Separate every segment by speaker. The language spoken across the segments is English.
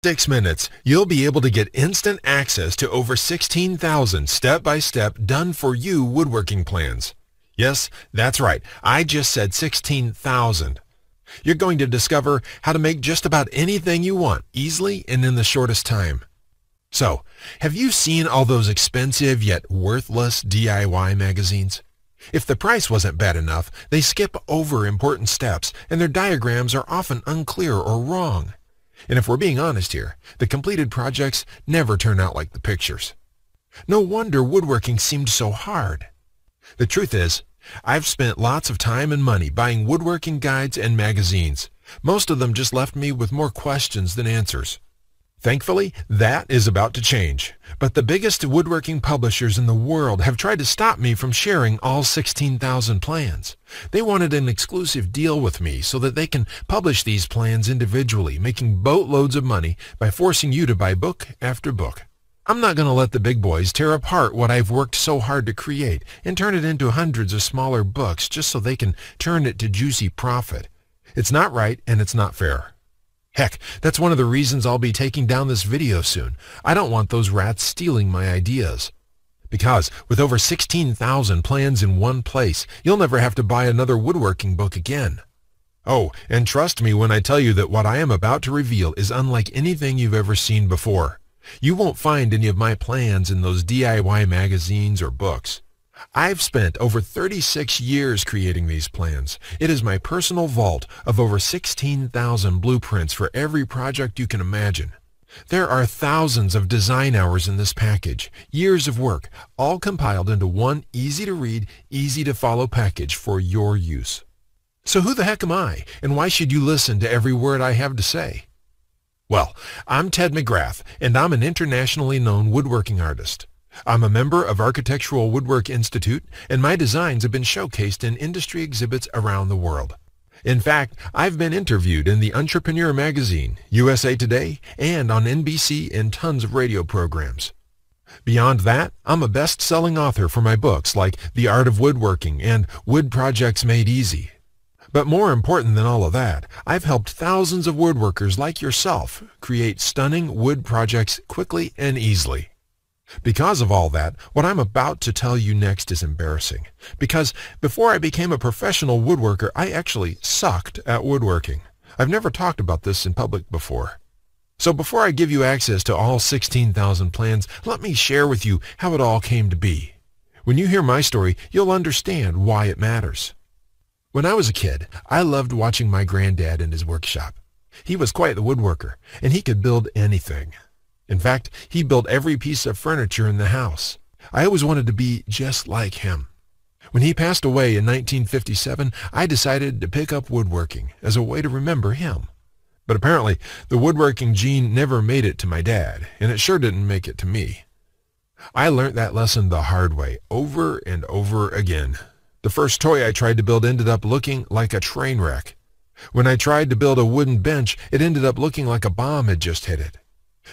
Speaker 1: 6 minutes, you'll be able to get instant access to over 16,000 step-by-step done-for-you woodworking plans. Yes, that's right. I just said 16,000. You're going to discover how to make just about anything you want easily and in the shortest time. So, have you seen all those expensive yet worthless DIY magazines? If the price wasn't bad enough, they skip over important steps and their diagrams are often unclear or wrong. And if we're being honest here, the completed projects never turn out like the pictures. No wonder woodworking seemed so hard. The truth is, I've spent lots of time and money buying woodworking guides and magazines. Most of them just left me with more questions than answers. Thankfully, that is about to change. But the biggest woodworking publishers in the world have tried to stop me from sharing all 16,000 plans. They wanted an exclusive deal with me so that they can publish these plans individually, making boatloads of money by forcing you to buy book after book. I'm not going to let the big boys tear apart what I've worked so hard to create and turn it into hundreds of smaller books just so they can turn it to juicy profit. It's not right and it's not fair. Heck, that's one of the reasons I'll be taking down this video soon. I don't want those rats stealing my ideas. Because with over 16,000 plans in one place, you'll never have to buy another woodworking book again. Oh, and trust me when I tell you that what I am about to reveal is unlike anything you've ever seen before. You won't find any of my plans in those DIY magazines or books. I've spent over 36 years creating these plans. It is my personal vault of over 16,000 blueprints for every project you can imagine. There are thousands of design hours in this package, years of work, all compiled into one easy-to-read, easy-to-follow package for your use. So who the heck am I, and why should you listen to every word I have to say? Well, I'm Ted McGrath, and I'm an internationally known woodworking artist. I'm a member of Architectural Woodwork Institute, and my designs have been showcased in industry exhibits around the world. In fact, I've been interviewed in the Entrepreneur magazine, USA Today, and on NBC and tons of radio programs. Beyond that, I'm a best-selling author for my books like The Art of Woodworking and Wood Projects Made Easy. But more important than all of that, I've helped thousands of woodworkers like yourself create stunning wood projects quickly and easily. Because of all that, what I'm about to tell you next is embarrassing. Because before I became a professional woodworker, I actually sucked at woodworking. I've never talked about this in public before. So before I give you access to all 16,000 plans, let me share with you how it all came to be. When you hear my story, you'll understand why it matters. When I was a kid, I loved watching my granddad in his workshop. He was quite the woodworker, and he could build anything. In fact, he built every piece of furniture in the house. I always wanted to be just like him. When he passed away in 1957, I decided to pick up woodworking as a way to remember him. But apparently, the woodworking gene never made it to my dad, and it sure didn't make it to me. I learned that lesson the hard way, over and over again. The first toy I tried to build ended up looking like a train wreck. When I tried to build a wooden bench, it ended up looking like a bomb had just hit it.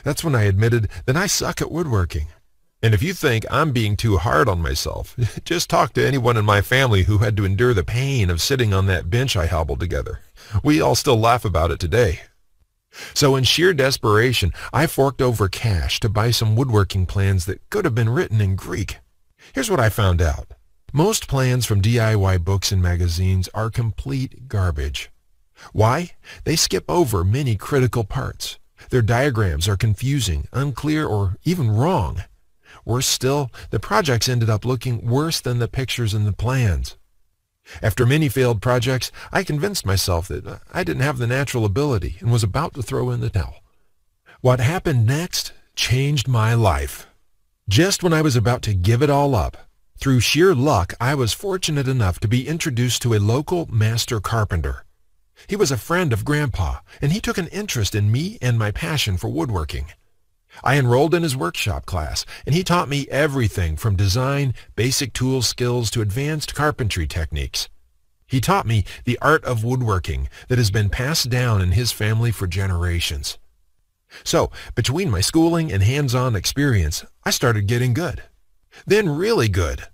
Speaker 1: That's when I admitted that I suck at woodworking. And if you think I'm being too hard on myself, just talk to anyone in my family who had to endure the pain of sitting on that bench I hobbled together. We all still laugh about it today. So in sheer desperation, I forked over cash to buy some woodworking plans that could have been written in Greek. Here's what I found out. Most plans from DIY books and magazines are complete garbage. Why? They skip over many critical parts. Their diagrams are confusing, unclear, or even wrong. Worse still, the projects ended up looking worse than the pictures in the plans. After many failed projects, I convinced myself that I didn't have the natural ability and was about to throw in the towel. What happened next changed my life. Just when I was about to give it all up, through sheer luck, I was fortunate enough to be introduced to a local master carpenter. He was a friend of Grandpa, and he took an interest in me and my passion for woodworking. I enrolled in his workshop class, and he taught me everything from design, basic tool skills to advanced carpentry techniques. He taught me the art of woodworking that has been passed down in his family for generations. So, between my schooling and hands-on experience, I started getting good. Then really good.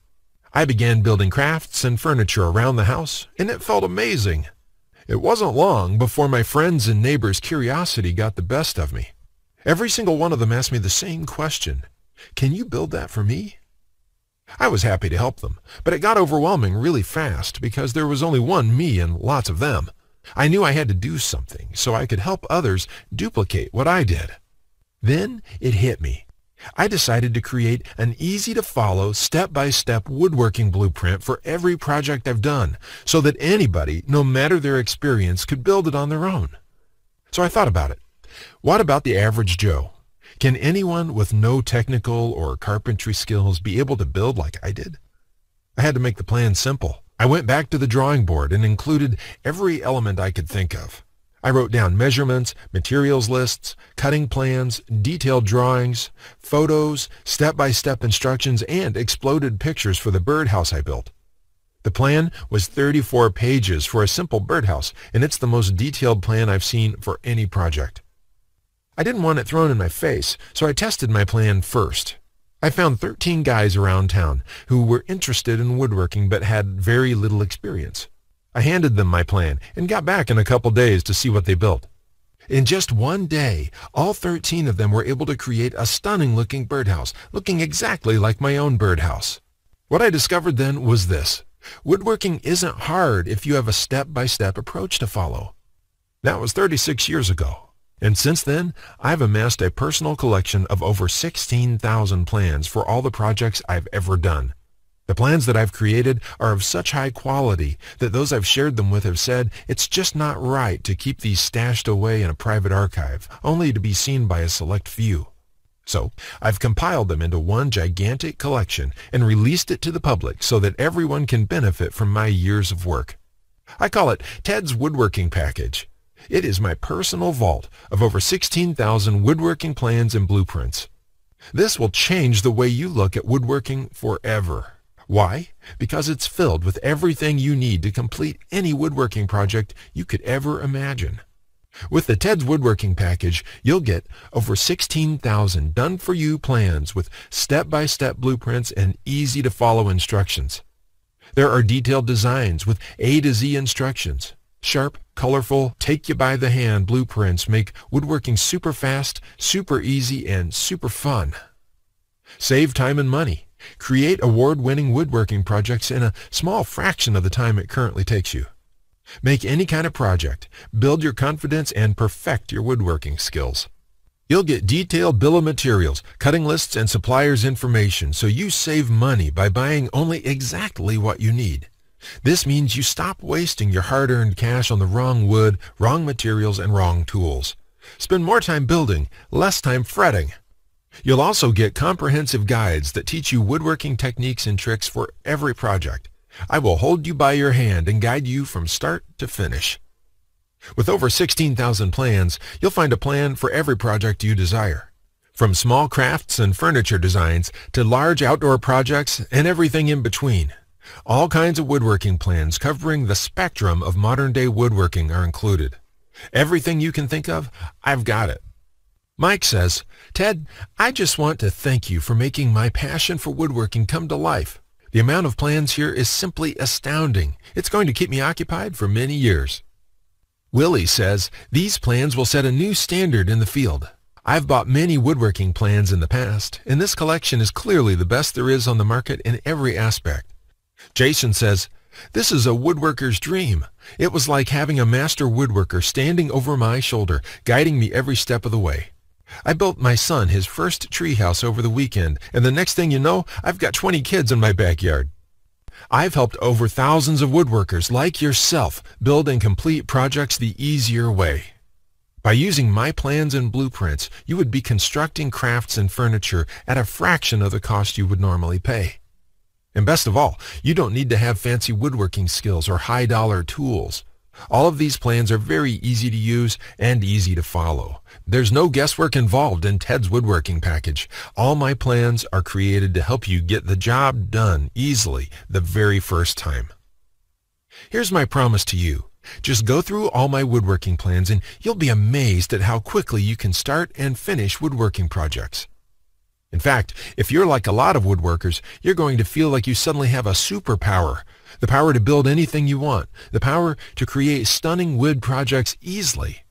Speaker 1: I began building crafts and furniture around the house, and it felt amazing. It wasn't long before my friends' and neighbors' curiosity got the best of me. Every single one of them asked me the same question. Can you build that for me? I was happy to help them, but it got overwhelming really fast because there was only one me and lots of them. I knew I had to do something so I could help others duplicate what I did. Then it hit me. I decided to create an easy-to-follow, step-by-step woodworking blueprint for every project I've done so that anybody, no matter their experience, could build it on their own. So I thought about it. What about the average Joe? Can anyone with no technical or carpentry skills be able to build like I did? I had to make the plan simple. I went back to the drawing board and included every element I could think of. I wrote down measurements, materials lists, cutting plans, detailed drawings, photos, step-by-step instructions, and exploded pictures for the birdhouse I built. The plan was 34 pages for a simple birdhouse, and it's the most detailed plan I've seen for any project. I didn't want it thrown in my face, so I tested my plan first. I found 13 guys around town who were interested in woodworking but had very little experience. I handed them my plan and got back in a couple days to see what they built. In just one day, all 13 of them were able to create a stunning-looking birdhouse, looking exactly like my own birdhouse. What I discovered then was this. Woodworking isn't hard if you have a step-by-step approach to follow. That was 36 years ago. And since then, I've amassed a personal collection of over 16,000 plans for all the projects I've ever done. The plans that I've created are of such high quality that those I've shared them with have said it's just not right to keep these stashed away in a private archive, only to be seen by a select few. So I've compiled them into one gigantic collection and released it to the public so that everyone can benefit from my years of work. I call it Ted's Woodworking Package. It is my personal vault of over 16,000 woodworking plans and blueprints. This will change the way you look at woodworking forever. Why? Because it's filled with everything you need to complete any woodworking project you could ever imagine. With the Ted's Woodworking Package, you'll get over 16,000 done-for-you plans with step-by-step blueprints and easy-to-follow instructions. There are detailed designs with A to Z instructions. Sharp, colorful, take-you-by-the-hand blueprints make woodworking super fast, super easy, and super fun. Save time and money. Create award-winning woodworking projects in a small fraction of the time it currently takes you. Make any kind of project, build your confidence, and perfect your woodworking skills. You'll get detailed bill of materials, cutting lists, and suppliers' information so you save money by buying only exactly what you need. This means you stop wasting your hard-earned cash on the wrong wood, wrong materials, and wrong tools. Spend more time building, less time fretting. You'll also get comprehensive guides that teach you woodworking techniques and tricks for every project. I will hold you by your hand and guide you from start to finish. With over 16,000 plans, you'll find a plan for every project you desire. From small crafts and furniture designs to large outdoor projects and everything in between. All kinds of woodworking plans covering the spectrum of modern-day woodworking are included. Everything you can think of, I've got it. Mike says, "Ted, I just want to thank you for making my passion for woodworking come to life. The amount of plans here is simply astounding. It's going to keep me occupied for many years." Willie says, "These plans will set a new standard in the field. I've bought many woodworking plans in the past, and this collection is clearly the best there is on the market in every aspect." Jason says, "This is a woodworker's dream. It was like having a master woodworker standing over my shoulder, guiding me every step of the way. I built my son his first treehouse over the weekend, and the next thing you know, I've got 20 kids in my backyard. I've helped over thousands of woodworkers like yourself build and complete projects the easier way. By using my plans and blueprints, you would be constructing crafts and furniture at a fraction of the cost you would normally pay. And best of all, you don't need to have fancy woodworking skills or high-dollar tools. All of these plans are very easy to use and easy to follow. There's no guesswork involved in Ted's Woodworking Package. All my plans are created to help you get the job done easily the very first time. Here's my promise to you. Just go through all my woodworking plans and you'll be amazed at how quickly you can start and finish woodworking projects. In fact, if you're like a lot of woodworkers, you're going to feel like you suddenly have a superpower. The power to build anything you want. The power to create stunning wood projects easily.